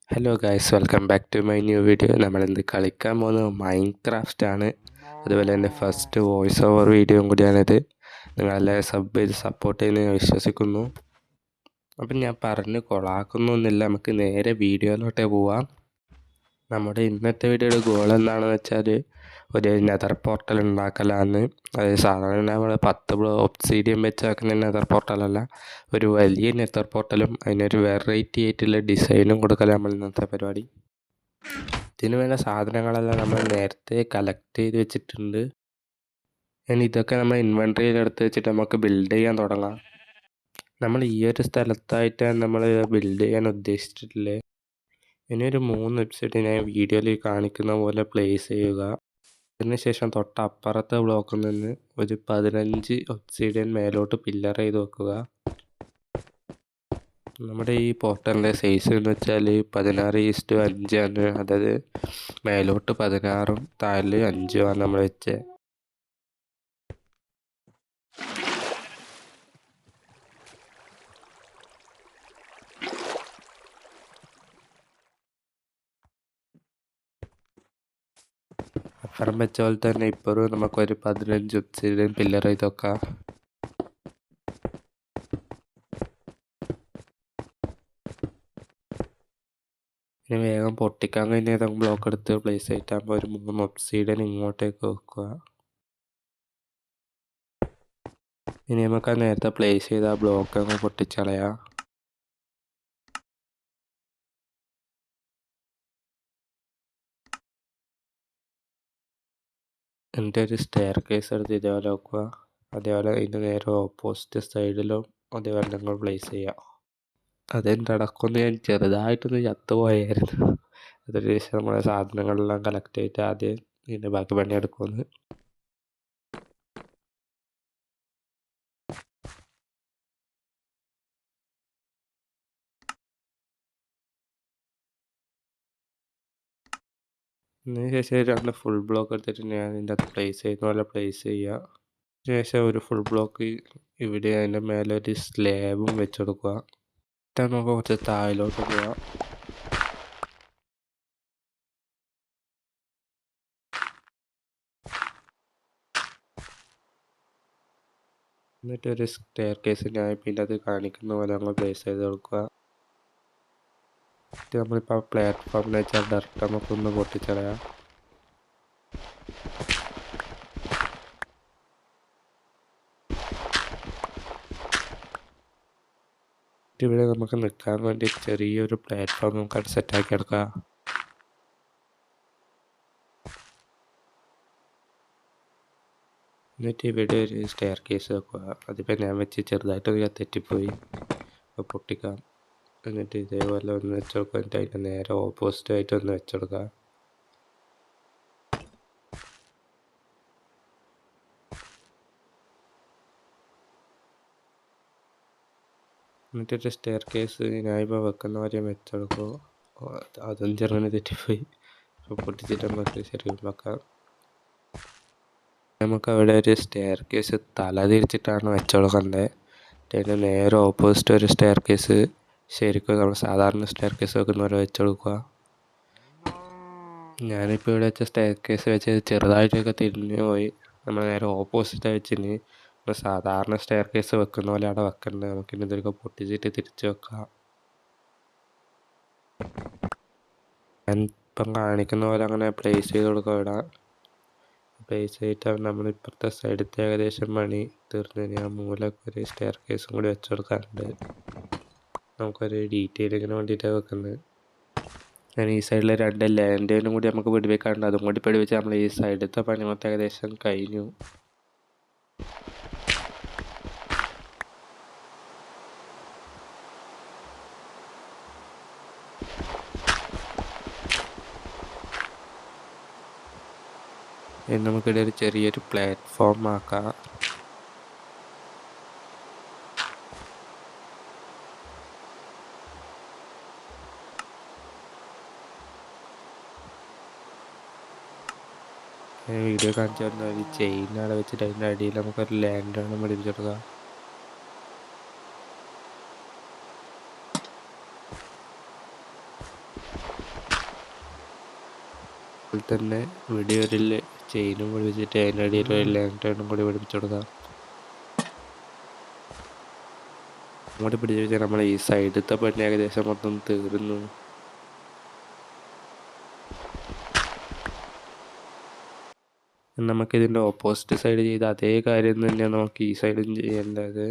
Hello guys, welcome back to my new video. നമ്മളിന്ന് കളിക്കാൻ പോകുന്നത് മൈൻക്രാഫ്റ്റ് ആണ്. അതുപോലെ തന്നെ ഫസ്റ്റ് വോയിസ് ഓവർ വീഡിയോയും കൂടിയാണിത്. നിങ്ങളെല്ലാവരും സബ് ചെയ്ത് സപ്പോർട്ട് ചെയ്യുന്നത് ഞാൻ വിശ്വസിക്കുന്നു. അപ്പം ഞാൻ പറഞ്ഞ് കൊളാക്കുന്നൊന്നുമില്ല, നമുക്ക് നേരെ വീഡിയോയിലോട്ടേ പോവാം. നമ്മുടെ ഇന്നത്തെ വീഡിയോയുടെ ഗോൾ എന്താണെന്ന് വെച്ചാൽ ഒരു നെതർ പോർട്ടൽ ഉണ്ടാക്കലാണ്. അത് സാധാരണ നമ്മൾ 10 ഒബ്സിഡിയൻ വെച്ചാക്കുന്ന നെതർ പോർട്ടലല്ല, ഒരു വലിയ നെതർ പോർട്ടലും അതിനൊരു വെറൈറ്റി ആയിട്ടുള്ള ഡിസൈനും കൊടുക്കലാണ് നമ്മൾ ഇന്നത്തെ പരിപാടി. ഇതിന് വേണ്ട സാധനങ്ങളെല്ലാം നമ്മൾ നേരത്തെ കളക്ട് ചെയ്ത് വെച്ചിട്ടുണ്ട്. ഇനി ഇതൊക്കെ നമ്മൾ ഇൻവെൻട്രിയിൽ എടുത്ത് വെച്ചിട്ട് നമുക്ക് ബിൽഡ് ചെയ്യാൻ തുടങ്ങാം. നമ്മൾ ഈ ഒരു സ്ഥലത്തായിട്ടാണ് നമ്മൾ ബിൽഡ് ചെയ്യാൻ ഉദ്ദേശിച്ചിട്ടുള്ളത്. ഇനി ഒരു 3 വെബ്സൈറ്റ് ഞാൻ വീഡിയോയിൽ കാണിക്കുന്ന പോലെ പ്ലേസ് ചെയ്യുക. അതിനുശേഷം തൊട്ടപ്പുറത്തെ ബ്ലോക്കിൽ നിന്ന് ഒരു 15 ഒബ്സിഡിയൻ മേലോട്ട് പില്ലർ ചെയ്ത് വെക്കുക. നമ്മുടെ ഈ പോർട്ടലിൻ്റെ സൈസ് എന്ന് വെച്ചാൽ 16:5 ആണ്. അതായത് മേലോട്ട് 16ഉം താഴെ 5ഉമാണ് നമ്മൾ വെച്ചത്. അപ്പുറം വെച്ച പോലെ തന്നെ ഇപ്പോഴും നമുക്കൊരു 15 ഒബ്സിഡിയൻ പില്ലർ ചെയ്ത് വെക്കാം. ഇനി വേഗം പൊട്ടിക്കാൻ കഴിഞ്ഞ ഏതെങ്കിലും ബ്ലോക്ക് എടുത്ത് പ്ലേസ് ചെയ്തിട്ടാകുമ്പോൾ ഒരു 3 ഒബ്സിഡിയൻ ഇങ്ങോട്ടേക്ക് വെക്കുക. ഇനി നമുക്ക് ആ നേരത്തെ പ്ലേസ് ചെയ്ത ആ ബ്ലോക്ക് അങ്ങ് പൊട്ടിച്ചളയാം. എന്നിട്ട് ഒരു സ്റ്റെയർ കേസ് എടുത്ത് ഇതേപോലെ വെക്കുക. അതേപോലെ അതിൻ്റെ നേരെ ഓപ്പോസിറ്റ് സൈഡിലും അതേപോലെ നിങ്ങൾ പ്ലേസ് ചെയ്യുക. അതെൻ്റെ അടക്കമൊന്ന് ഞാൻ ചെറുതായിട്ടൊന്ന് ചത്തുപോയായിരുന്നു. അതിന് ശേഷം നമ്മുടെ സാധനങ്ങളെല്ലാം കളക്ട് ചെയ്തിട്ട് ആദ്യം ഇതിൻ്റെ ബാക്കി പണിയെടുക്കുമെന്ന്. അതിന് ശേഷം 2 ഫുൾ ബ്ലോക്ക് എടുത്തിട്ട് ഞാൻ ഇതിൻ്റെ അകത്ത് പ്ലേസ് ചെയ്യുന്ന പോലെ പ്ലേസ് ചെയ്യുക. ശേഷം ഒരു ഫുൾ ബ്ലോക്ക് ഇവിടെ അതിൻ്റെ മേലെ ഒരു സ്ലാബും വെച്ചെടുക്കുക. എന്നിട്ട് നമുക്ക് കുറച്ച് താഴോട്ട് പോവാം. എന്നിട്ടൊരു സ്റ്റെയർ കേസ് ഞാൻ പിന്നെ അത് കാണിക്കുന്ന പോലെ നമ്മൾ പ്ലേസ് ചെയ്ത് കൊടുക്കുക. എന്നിട്ട് നമ്മളിപ്പോൾ പ്ലാറ്റ്ഫോമിൽ വെച്ചാൽ ഡയറക്റ്റ് നമുക്കൊന്ന് പൊട്ടിച്ചളയാം. ഇവിടെ നമുക്ക് നിൽക്കാൻ വേണ്ടി ചെറിയൊരു പ്ലാറ്റ്ഫോം നമുക്ക് സെറ്റാക്കി എടുക്കാം. എന്നിട്ട് ഇവിടെ ഒരു സ്റ്റെയർ കേസ് വെക്കുക. അതിപ്പോൾ ഞാൻ വെച്ച് ചെറുതായിട്ടൊക്കെ തെറ്റിപ്പോയി, അപ്പോൾ പൊട്ടിക്കാം. എന്നിട്ട് ഇതേപോലെ ഒന്ന് വെച്ചെടുക്കുക. എന്നിട്ട് അതിൻ്റെ നേരെ ഓപ്പോസിറ്റായിട്ട് ഒന്ന് വെച്ചെടുക്കുക. എന്നിട്ടൊരു സ്റ്റെയർ കേസ് ഞാനിപ്പോൾ വെക്കുന്ന കാര്യം വെച്ചെടുക്കും. അതും ചെറുങ്ങനെ തെറ്റിപ്പോയി, അപ്പോൾ പൊട്ടിച്ചിട്ട് നമുക്ക് ശരിക്കും വെക്കാം. നമുക്ക് അവിടെ ഒരു സ്റ്റെയർ കേസ് തല തിരിച്ചിട്ടാണ് വെച്ചുകൊടുക്കേണ്ടത്. അതിൻ്റെ നേരെ ഓപ്പോസിറ്റ് ഒരു സ്റ്റെയർ കേസ് ശരിക്കും നമ്മൾ സാധാരണ സ്റ്റെയർ കേസ് വെക്കുന്ന പോലെ വെച്ചുകൊടുക്കുക. ഞാനിപ്പോൾ ഇവിടെ വെച്ച സ്റ്റെയർ കേസ് വെച്ച് ചെറുതായിട്ടൊക്കെ തിരിഞ്ഞു പോയി. നമ്മൾ നേരെ ഓപ്പോസിറ്റായി വെച്ചിന് നമ്മൾ സാധാരണ സ്റ്റെയർ കേസ് വെക്കുന്ന പോലെ അവിടെ വെക്കേണ്ടത്. നമുക്കിനി ഇതൊക്കെ പൊട്ടിച്ചിട്ട് തിരിച്ച് വെക്കാം. ഞാൻ ഇപ്പം കാണിക്കുന്ന പോലെ അങ്ങനെ പ്ലേസ് ചെയ്ത് കൊടുക്കുക. ഇവിടെ പ്ലേസ് ചെയ്തിട്ട് നമ്മൾ ഇപ്പുറത്തെ സൈഡത്തെ ഏകദേശം പണി തീർന്നു. ഞാൻ മൂലക്ക് ഒരു സ്റ്റെയർ കേസും കൂടി വെച്ച് കൊടുക്കാറുണ്ട്. നമുക്കൊരു ഡീറ്റെയിലിങ്ങിന് വേണ്ടിയിട്ടാണ് വെക്കുന്നത്. ഞാൻ ഈ സൈഡിൽ 2 ലാൻഡേനും കൂടി നമുക്ക് പിടിപ്പിക്കാറുണ്ട്. അതും കൂടി പിടിപ്പിച്ച് നമ്മൾ ഈ സൈഡത്തെ പണി മൊത്തം ഏകദേശം കഴിഞ്ഞു. ഇനി നമുക്കിവിടെ ഒരു ചെറിയൊരു പ്ലാറ്റ്ഫോം ആക്കാം. വീഡിയോ കാണിച്ചു തരുന്ന ഒരു ചെയിൻ അവിടെ വെച്ചിട്ട് അതിൻ്റെ അടിയിൽ നമുക്കൊരു ലാൻഡാണ് പിടിപ്പിച്ചെടുക്കുക. അതുപോലെ തന്നെ ഇവിടെ ഒരു ചെയിനും പിടിപ്പിച്ചിട്ട് അതിൻ്റെ അടിയിൽ ഒരു ലാൻറ്റേണും കൂടി പിടിപ്പിച്ചു കൊടുക്കാം. അങ്ങോട്ട് പിടിച്ചു വെച്ചാൽ നമ്മൾ ഈ സൈഡത്തെ പണി ഏകദേശം മൊത്തം തീർന്നു. നമുക്കിതിൻ്റെ ഓപ്പോസിറ്റ് സൈഡ് ചെയ്ത അതേ കാര്യം തന്നെയാണ് നമുക്ക് ഈ സൈഡും ചെയ്യേണ്ടത്.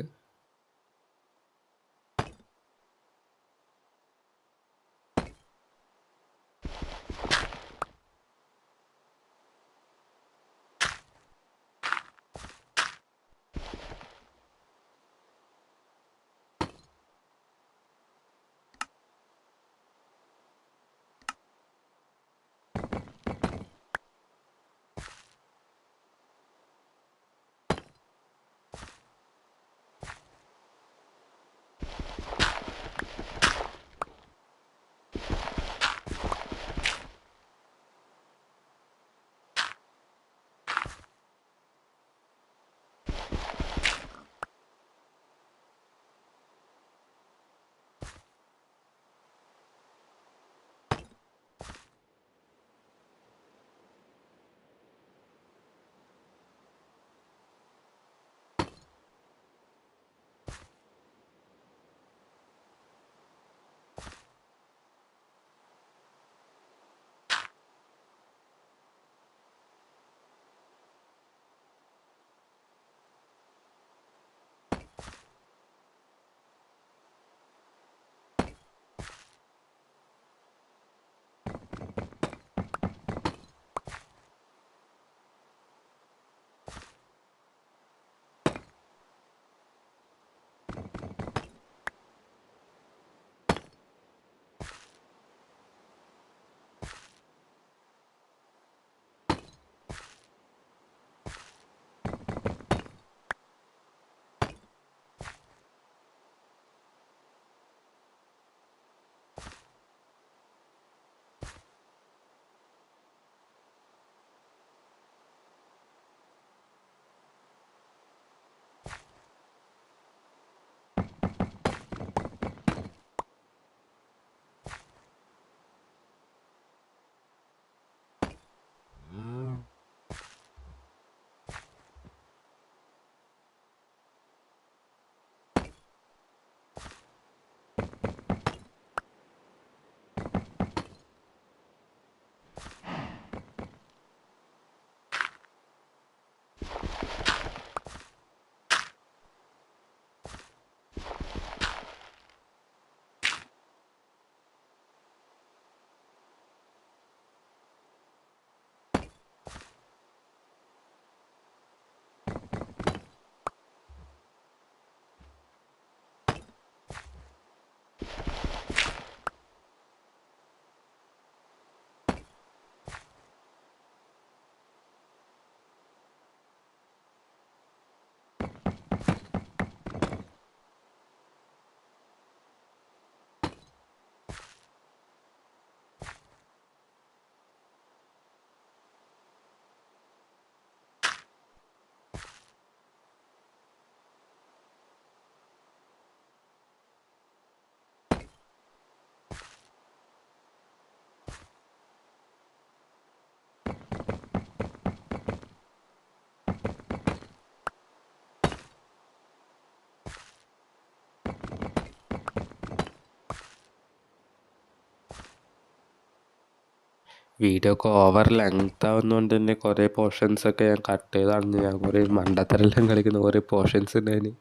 വീഡിയോ ഒക്കെ ഓവർ ലെങ്ത് ആവുന്നതുകൊണ്ട് തന്നെ കുറേ പോർഷൻസൊക്കെ ഞാൻ കട്ട് ചെയ്താണ്. ഞാൻ കുറേ മണ്ടത്തരെല്ലാം കളിക്കുന്ന കുറേ പോർഷൻസ് ഉണ്ടായിന്,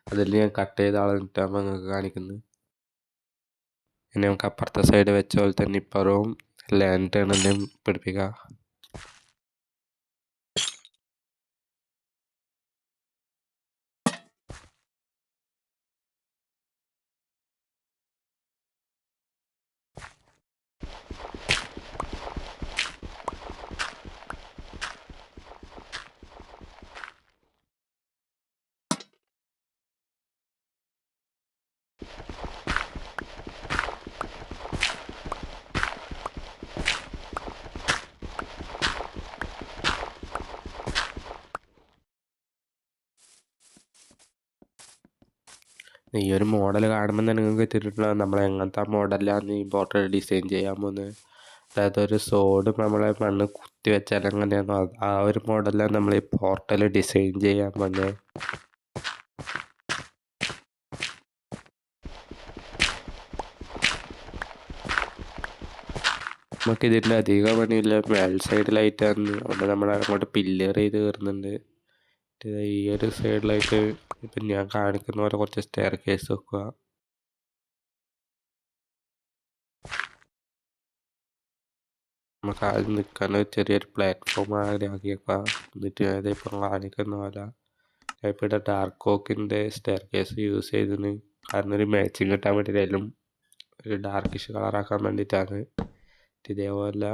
അതെല്ലാം ഞാൻ കട്ട് ചെയ്ത ആളിട്ടാകുമ്പോൾ നിങ്ങൾക്ക് കാണിക്കുന്നത്. ഇനി നമുക്ക് അപ്പുറത്തെ സൈഡ് വെച്ച പോലെ തന്നെ ഇപ്പുറവും ലാൻറ്റേണെല്ലാം പിടിപ്പിക്കാം. ഈ ഒരു മോഡൽ കാണുമ്പോൾ തന്നെ നിങ്ങൾക്ക് എത്തിയിട്ടുണ്ടാകും നമ്മൾ എങ്ങനത്തെ മോഡലാണ് ഈ ബോട്ടിൽ ഡിസൈൻ ചെയ്യാൻ പോകുന്നത്. അതായത് ഒരു സോഡ് നമ്മളെ മണ്ണ് കുത്തി വെച്ചാൽ എങ്ങനെയാണോ ആ ഒരു മോഡലാണ് നമ്മൾ ഈ പോർട്ടൽ ഡിസൈൻ ചെയ്യാൻ പോകുന്നത്. നമുക്കിതിൻ്റെ അധിക പണിയില്ല, മേൽ സൈഡിലായിട്ടാണ്. അവിടെ നമ്മൾ അങ്ങോട്ട് പില്ലർ ചെയ്ത് കയറുന്നുണ്ട്. ഈ ഒരു സൈഡിലായിട്ട് ഇപ്പം ഞാൻ കാണിക്കുന്ന പോലെ കുറച്ച് സ്റ്റെയർ കേസ് വെക്കുക. നമുക്ക് ആദ്യം നിൽക്കാൻ ചെറിയൊരു പ്ലാറ്റ്ഫോം ആക്കി വെക്കുക. എന്നിട്ട് അതിപ്പം കാണിക്കുന്ന പോലെ ഇപ്പോൾ ഇവിടെ ഡാർക്ക് ഓക്കിൻ്റെ സ്റ്റെയർ കേസ് യൂസ് ചെയ്തതിന് കാരണം ഒരു മാച്ചിങ് കിട്ടാൻ വേണ്ടിയിട്ടായാലും ഒരു ഡാർക്കിഷ് കളറാക്കാൻ വേണ്ടിയിട്ടാണ്. ഇതേപോലെ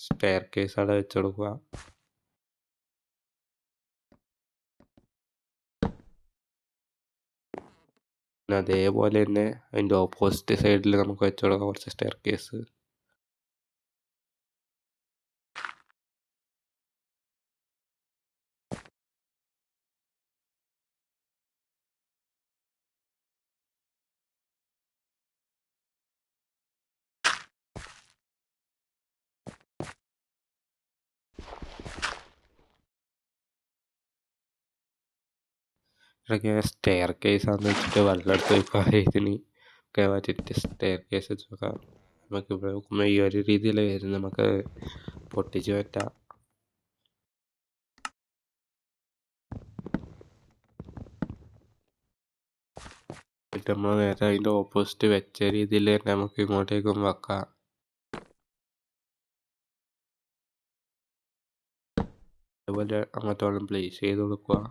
സ്റ്റെയർ കേസ് അവിടെ വെച്ച് കൊടുക്കുക. പിന്നെ അതേപോലെ തന്നെ അതിൻ്റെ ഓപ്പോസിറ്റ് സൈഡിൽ നമുക്ക് വെച്ച് കൊടുക്കാം കുറച്ച് സ്റ്റെയർ കേസ്. ഇതൊക്കെ സ്റ്റെയർ കേസാന്ന് വെച്ചിട്ട് വെള്ളം എടുത്ത് വെക്കുക. ഇതിന് ഒക്കെ മാറ്റിയിട്ട് സ്റ്റെയർ കേസ് വെച്ച് നോക്കാം. നമുക്ക് ഇവിടെ നോക്കുമ്പോൾ ഈ ഒരു രീതിയിൽ വരുന്നത് നമുക്ക് പൊട്ടിച്ച് പറ്റാം. എന്നിട്ട് നമ്മൾ നേരെ അതിൻ്റെ ഓപ്പോസിറ്റ് വെച്ച രീതിയിൽ തന്നെ നമുക്ക് ഇങ്ങോട്ടേക്കും വെക്കാം. അതുപോലെ അങ്ങോട്ടോളം പ്ലേസ് ചെയ്ത് കൊടുക്കുക.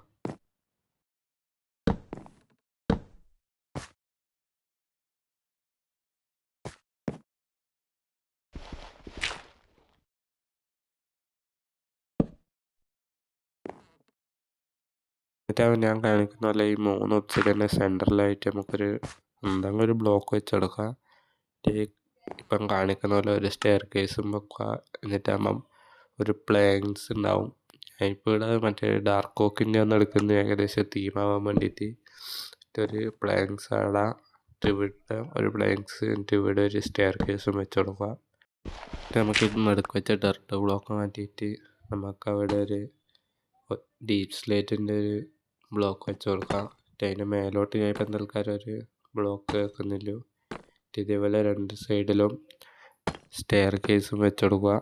എന്നിട്ട് ഞാൻ കാണിക്കുന്ന പോലെ ഈ 3 ഒബ്സിഡിയൻ്റെ സെൻറ്ററിലായിട്ട് നമുക്കൊരു എന്തെങ്കിലും ഒരു ബ്ലോക്ക് വെച്ചെടുക്കുക. ഇപ്പം കാണിക്കുന്ന പോലെ ഒരു സ്റ്റെയർ കേസും വെക്കുക. എന്നിട്ടാകുമ്പം ഒരു പ്ലാങ്ക്സ് ഉണ്ടാവും. ഇപ്പോൾ ഇവിടെ മറ്റേ ഡാർക്ക് ഓക്കിൻ്റെ ഒന്ന് എടുക്കുന്നത് ഏകദേശം തീമാവാൻ വേണ്ടിയിട്ട് ഒരു പ്ലാങ്ക്സ് അവിടെ ഇവിടെ ഒരു പ്ലാങ്ക്സ് എന്നിട്ട് ഇവിടെ ഒരു സ്റ്റെയർ കേസും വെച്ച് കൊടുക്കുക. നമുക്ക് നടുക്ക് വെച്ച ഡർട്ട് ബ്ലോക്ക് മാറ്റിയിട്ട് നമുക്ക് അവിടെ ഒരു ഡീപ്പ് സ്ലേറ്റിൻ്റെ ഒരു ബ്ലോക്ക് വെച്ച് കൊടുക്കാം. അതിൻ്റെ മേലോട്ട് ഞാൻ ഇപ്പം തൽക്കാലം ഒരു ബ്ലോക്ക് വെക്കുന്നില്ല. ഇതേപോലെ 2 സൈഡിലും സ്റ്റെയർ കേസും വെച്ച് കൊടുക്കുക.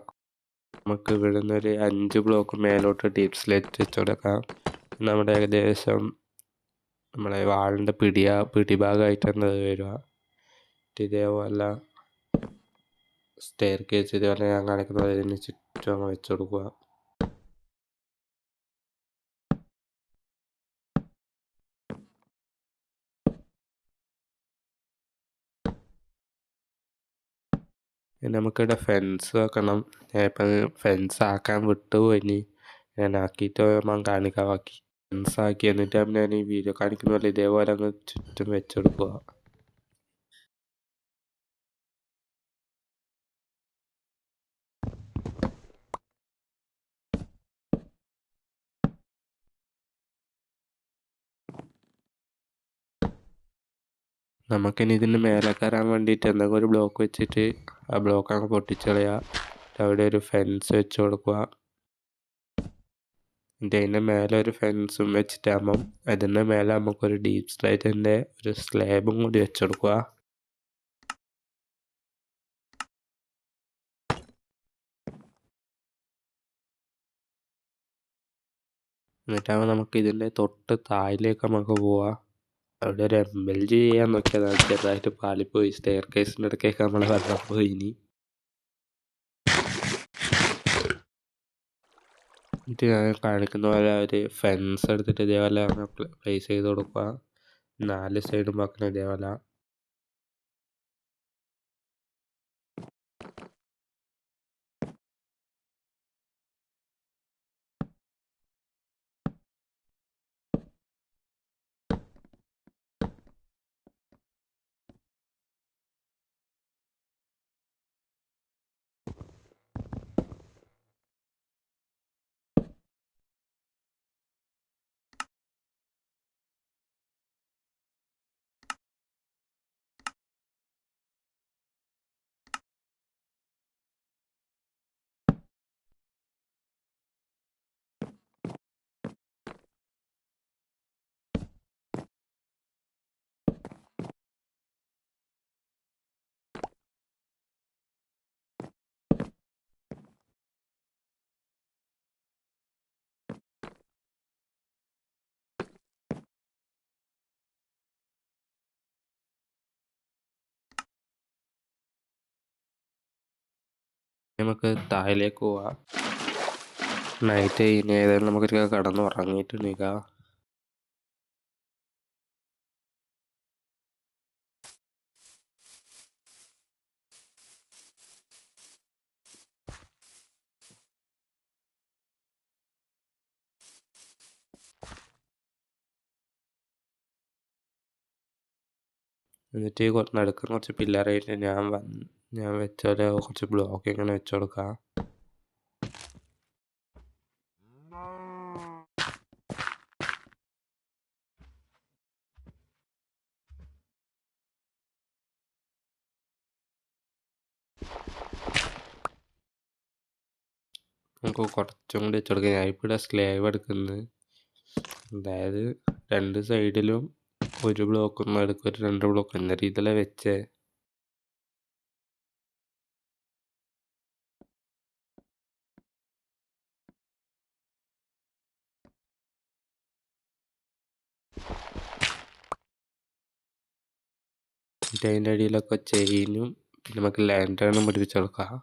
നമുക്ക് ഇവിടെ നിന്ന് ഒരു 5 ബ്ലോക്ക് മേലോട്ട് ഡീപ്പ് സ്ലേറ്റ് വെച്ച് കൊടുക്കാം. നമ്മുടെ ഏകദേശം നമ്മളെ വാളിൻ്റെ പിടിഭാഗമായിട്ടാണ് അത് വരിക. ഇതേപോലെ സ്റ്റെയർ കേസ് ഇതേപോലെ ഞാൻ കാണിക്കുന്നത് ഇതിന് ചുറ്റും വെച്ച് കൊടുക്കുക. നമുക്കിവിടെ ഫെൻസ് വെക്കണം. ഞാൻ ഇപ്പം ഫെൻസ് ആക്കാൻ വിട്ടുപോയി. ഞാൻ ആക്കിയിട്ട് ഞാൻ കാണിക്കാൻ ബാക്കി. ഫെൻസ് ആക്കി എന്നിട്ട് ഞാൻ ഈ വീഡിയോ കാണിക്കുന്ന പോലെ ഇതേപോലെ അങ്ങ് ചുറ്റും വെച്ചെടുക്കുക. നമുക്കിനി ഇതിന് മേലെ കയറാൻ വേണ്ടിയിട്ട് എന്തെങ്കിലും ഒരു ബ്ലോക്ക് വെച്ചിട്ട് ആ ബ്ലോക്ക് അങ്ങ് പൊട്ടിച്ച് കളയുക. അവിടെ ഒരു ഫെൻസ് വെച്ച് കൊടുക്കുക. എന്നിട്ട് അതിൻ്റെ മേലെ ഒരു ഫെൻസും വെച്ചിട്ടാകുമ്പം അതിൻ്റെ മേലെ നമുക്കൊരു ഡീപ്പ് സ്ലൈറ്റിൻ്റെ ഒരു സ്ലാബും കൂടി വെച്ച് കൊടുക്കുക. എന്നിട്ടാകുമ്പോൾ നമുക്ക് ഇതിൻ്റെ തൊട്ട് താഴിലേക്ക് നമുക്ക് പോവാം. അവിടെ ഒരു MLG ചെയ്യാൻ നോക്കിയതാണ്, ചെറുതായിട്ട് പാളിപ്പോയി. സ്റ്റെയർ കേസിൻ്റെ ഇടയ്ക്കൊക്കെ നമ്മളെ വെള്ളം പോയിനി. എന്നിട്ട് ഞാൻ കാണിക്കുന്ന പോലെ ഒരു ഫെൻസ് എടുത്തിട്ട് ഇതേപോലെ പ്ലേസ് ചെയ്ത് കൊടുക്കുക. 4 സൈഡും വെക്കണം ഇതേപോലെ. നമുക്ക് താഴേക്ക് പോവാം. നൈറ്റ് ഇനി ഏതായാലും നമുക്കൊരു കടന്ന് ഉറങ്ങിയിട്ട് നിൽക്കാം. എന്നിട്ട് നടുക്കുന്ന കുറച്ച് പില്ലറായിട്ട് ഞാൻ വെച്ചോലെ കുറച്ച് ബ്ലോക്ക് ഇങ്ങനെ വെച്ച് കൊടുക്കാം. നമുക്ക് കുറച്ചും കൂടി വെച്ച് കൊടുക്കാം. ഞാനിപ്പോൾ ഇവിടെ സ്ലാബ് എടുക്കുന്നത്, അതായത് 2 സൈഡിലും 1 ബ്ലോക്കൊന്നും എടുക്കും, ഒരു 2 ബ്ലോക്ക് എന്ന രീതിയിലാണ് വെച്ചേ. എന്നിട്ട് അതിൻ്റെ അടിയിലൊക്കെ ചെയിനും പിന്നെ നമുക്ക് ലാൻഡേണും പിടിപ്പിച്ച് കൊടുക്കാം.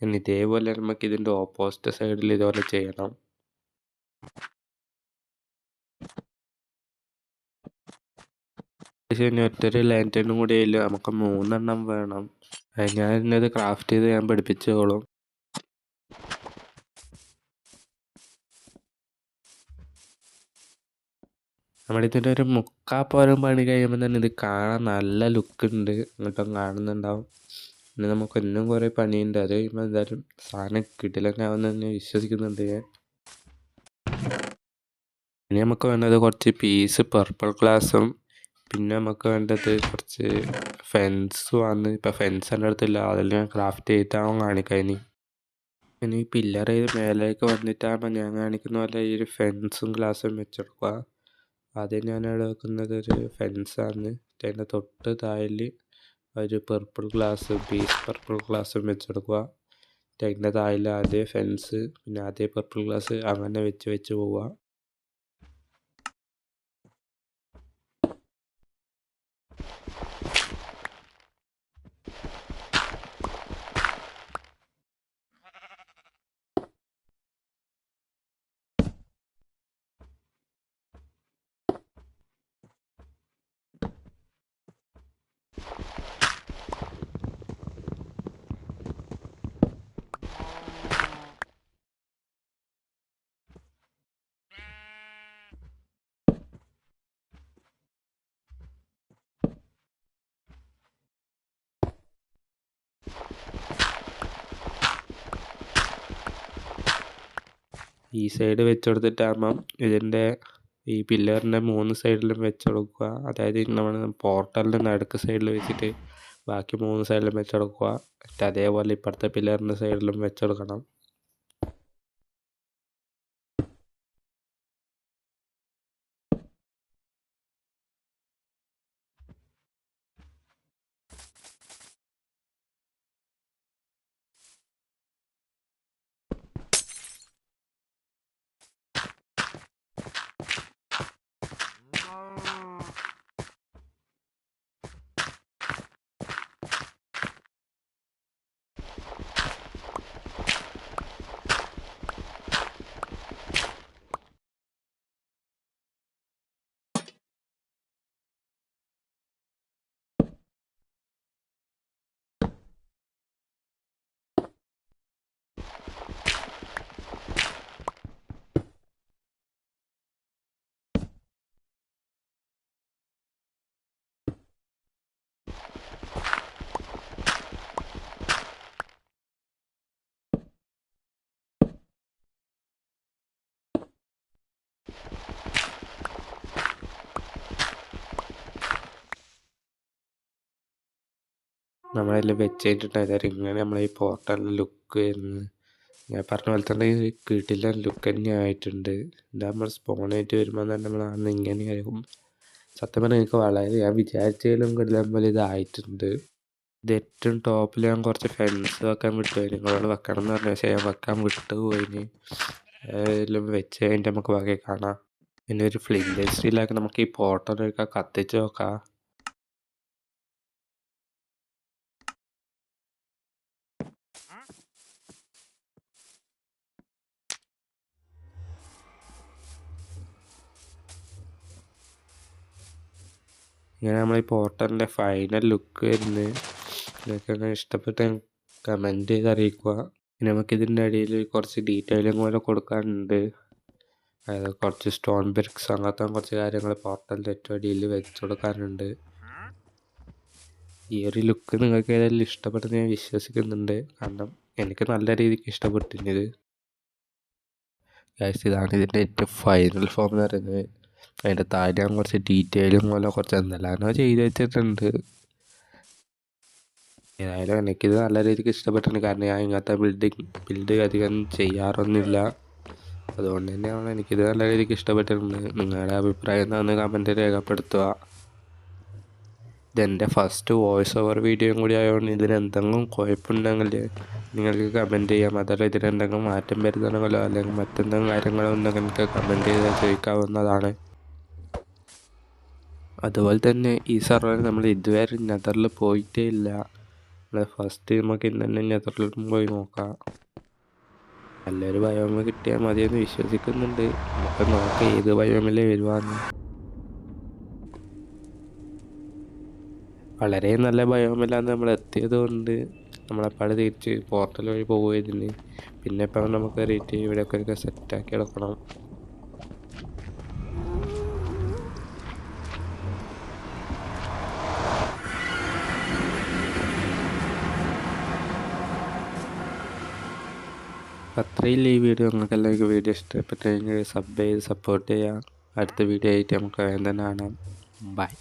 ഇനി ഇതേപോലെ നമുക്ക് ഇതിൻ്റെ ഓപ്പോസിറ്റ് സൈഡിൽ ഇതുപോലെ ചെയ്യണം. ഇനി ഒറ്റൊരു ലാൻഡേണും കൂടി ആയില്ല, നമുക്ക് 3 എണ്ണം വേണം. ഞാൻ ഇന്നത് ക്രാഫ്റ്റ് ചെയ്ത് ഞാൻ പഠിപ്പിച്ചോളും. നമ്മളിതിൻ്റെ ഒരു മുക്കാപ്പോരം പണി കഴിയുമ്പോൾ തന്നെ ഇത് കാണാൻ നല്ല ലുക്കുണ്ട്, ഇങ്ങോട്ടും കാണുന്നുണ്ടാവും. പിന്നെ നമുക്ക് ഇന്നും കുറേ പണിയുണ്ട്, അത് കഴിയുമ്പോൾ എന്തായാലും സാധനം കിടിലനാവുമെന്ന് തന്നെ വിശ്വസിക്കുന്നുണ്ട് ഞാൻ. ഇനി നമുക്ക് വേണ്ടത് കുറച്ച് പീസ് പർപ്പിൾ ഗ്ലാസും പിന്നെ നമുക്ക് വേണ്ടത് കുറച്ച് ഫെൻസും ആണ്. ഇപ്പം ഫെൻസ് എൻ്റെ അടുത്തില്ല, അതെല്ലാം ഞാൻ ക്രാഫ്റ്റ് ചെയ്തിട്ടാവും കാണിക്കാൻ. ഇനി പില്ലർ ചെയ്ത് മേലേക്ക് വന്നിട്ടാകുമ്പോൾ ഞാൻ കാണിക്കുന്ന പോലെ ഈ ഒരു ഫെൻസും ഗ്ലാസും വെച്ചെടുക്കുക. ആദ്യം ഞാനിവിടെ വെക്കുന്നത് ഒരു ഫെൻസാണ്, അതിൻ്റെ തൊട്ട് താഴെ ഒരു പർപ്പിൾ ഗ്ലാസ് പീസ് പർപ്പിൾ ഗ്ലാസും വെച്ചെടുക്കുക. അതിൻ്റെ താഴെ അതേ ഫെൻസ് പിന്നെ അതേ പർപ്പിൾ ഗ്ലാസ് അങ്ങനെ വെച്ച് പോവുക. ഈ സൈഡ് വെച്ച് കൊടുത്തിട്ടാകുമ്പം ഇതിൻ്റെ ഈ പില്ലറിൻ്റെ 3 സൈഡിലും വെച്ച് കൊടുക്കുക. അതായത് നമ്മൾ പോർട്ടലിൻ്റെ നടുക്ക് സൈഡിൽ വെച്ചിട്ട് ബാക്കി 3 സൈഡിലും വെച്ച് കൊടുക്കുക. എന്നിട്ട് അതേപോലെ ഇപ്പുറത്തെ പില്ലറിൻ്റെ സൈഡിലും വെച്ച് കൊടുക്കണം. നമ്മളെല്ലാം വെച്ചിട്ടുണ്ടായിരുന്നു ഇങ്ങനെ നമ്മളെ ഈ പോർട്ടലിൻ്റെ ലുക്ക് വരുന്നത്. ഞാൻ പറഞ്ഞ പോലെ തന്നെ കിടിലൻ ലുക്ക് തന്നെ ആയിട്ടുണ്ട്. ഇത് നമ്മൾ സ്പോണായിട്ട് വരുമ്പോൾ തന്നെ നമ്മൾ അന്ന് ഇങ്ങനെയാകും. സത്യം പറഞ്ഞാൽ എനിക്ക് വളരെ ഞാൻ വിചാരിച്ചതിലും കിടിലൻ പോലെ ഇതായിട്ടുണ്ട്. ഇത് ഏറ്റവും ടോപ്പിൽ ഞാൻ കുറച്ച് ഫെൻസ് വെക്കാൻ വിട്ടുപോയി. നിങ്ങളോട് വെക്കണം എന്ന് പറഞ്ഞ പക്ഷേ ഞാൻ വെക്കാൻ വിട്ടുപോയിന്. എല്ലാം വെച്ച് കഴിഞ്ഞിട്ട് നമുക്ക് ബാക്കി കാണാം. പിന്നെ ഒരു ഫ്ലിൻറ്റ് സ്റ്റീലൊക്കെ നമുക്ക് ഈ പോർട്ടലൊക്കെ കത്തിച്ച് നോക്കാം. ഇങ്ങനെ നമ്മൾ ഈ പോർട്ടലിൻ്റെ ഫൈനൽ ലുക്ക് വരുന്നത്. നിങ്ങൾക്ക് ഇഷ്ടപ്പെട്ട കമൻറ്റ് ചെയ്ത് അറിയിക്കുക. പിന്നെ നമുക്കിതിൻ്റെ അടിയിൽ കുറച്ച് ഡീറ്റെയിലും കൂടെ കൊടുക്കാനുണ്ട്. അതായത് കുറച്ച് സ്റ്റോൺ ബ്രിക്സ് അങ്ങനത്തെ കുറച്ച് കാര്യങ്ങൾ പോർട്ടലിൻ്റെ ഏറ്റവും അടിയിൽ വെച്ച് കൊടുക്കാനുണ്ട്. ഈ ഒരു ലുക്ക് നിങ്ങൾക്ക് ഏതായാലും ഇഷ്ടപ്പെട്ടെന്ന് ഞാൻ വിശ്വസിക്കുന്നുണ്ട്. കാരണം എനിക്ക് നല്ല രീതിക്ക് ഇഷ്ടപ്പെട്ടിരുന്നത്. ഇതാണ് ഇതിൻ്റെ ഏറ്റവും ഫൈനൽ ഫോം എന്ന് പറയുന്നത്. അതിൻ്റെ താഴെ ഞാൻ കുറച്ച് ഡീറ്റെയിലും പോലെ കുറച്ച് എന്തെല്ലാനോ ചെയ്ത് വെച്ചിട്ടുണ്ട്. ഏതായാലും എനിക്കിത് നല്ല രീതിക്ക് ഇഷ്ടപ്പെട്ടിട്ടുണ്ട്. കാരണം ഞാൻ ഇങ്ങനത്തെ ബിൽഡ് അധികം ചെയ്യാറൊന്നുമില്ല. അതുകൊണ്ട് തന്നെയാണ് എനിക്കിത് നല്ല രീതിക്ക് ഇഷ്ടപ്പെട്ടിട്ടുണ്ട്. നിങ്ങളുടെ അഭിപ്രായം എന്താണെന്ന് കമൻറ്റ് രേഖപ്പെടുത്തുക. ഇതെൻ്റെ ഫസ്റ്റ് വോയിസ് ഓവർ വീഡിയോയും കൂടി ആയതുകൊണ്ട് ഇതിനെന്തെങ്കിലും കുഴപ്പമുണ്ടെങ്കിൽ നിങ്ങൾക്ക് കമൻറ്റ് ചെയ്യാം. അതല്ല ഇതിനെന്തെങ്കിലും മാറ്റം വരുത്തണമെങ്കിലോ അല്ലെങ്കിൽ മറ്റെന്തെങ്കിലും കാര്യങ്ങളോ ഉണ്ടെങ്കിൽ എനിക്ക് കമൻറ്റ് ചെയ്ത് ചോദിക്കാവുന്നതാണ്. അതുപോലെ തന്നെ ഈ സർവറിൽ നമ്മൾ ഇതുവരെ നെതറിൽ പോയിട്ടേ ഇല്ല. നമ്മൾ ഫസ്റ്റ് നമുക്ക് ഇന്ന് തന്നെ നെതറിലും പോയി നോക്കാം. നല്ലൊരു ബയോമ കിട്ടിയാൽ മതിയെന്ന് വിശ്വസിക്കുന്നുണ്ട്. നമുക്ക് നോക്കാം ഏത് ബയോമിലേ വരുവാന്ന്. വളരെ നല്ല ബയോമിലാണ് നമ്മൾ എത്തിയത് കൊണ്ട് നമ്മളെപ്പാട് തിരിച്ച് പോർട്ടൽ വഴി പോകുന്നതിന്. പിന്നെ ഇപ്പം നമുക്ക് കയറിയിട്ട് ഇവിടെയൊക്കെ സെറ്റാക്കി എടുക്കണം. അത്രയും ഈ വീഡിയോ നിങ്ങൾക്ക് എല്ലാവർക്കും വീഡിയോ ഇഷ്ടപ്പെട്ടെങ്കിൽ സബ് ചെയ്ത് സപ്പോർട്ട് ചെയ്യുക. അടുത്ത വീഡിയോ ആയിട്ട് നമുക്ക് വേഗം തന്നെ കാണാം. ബൈ.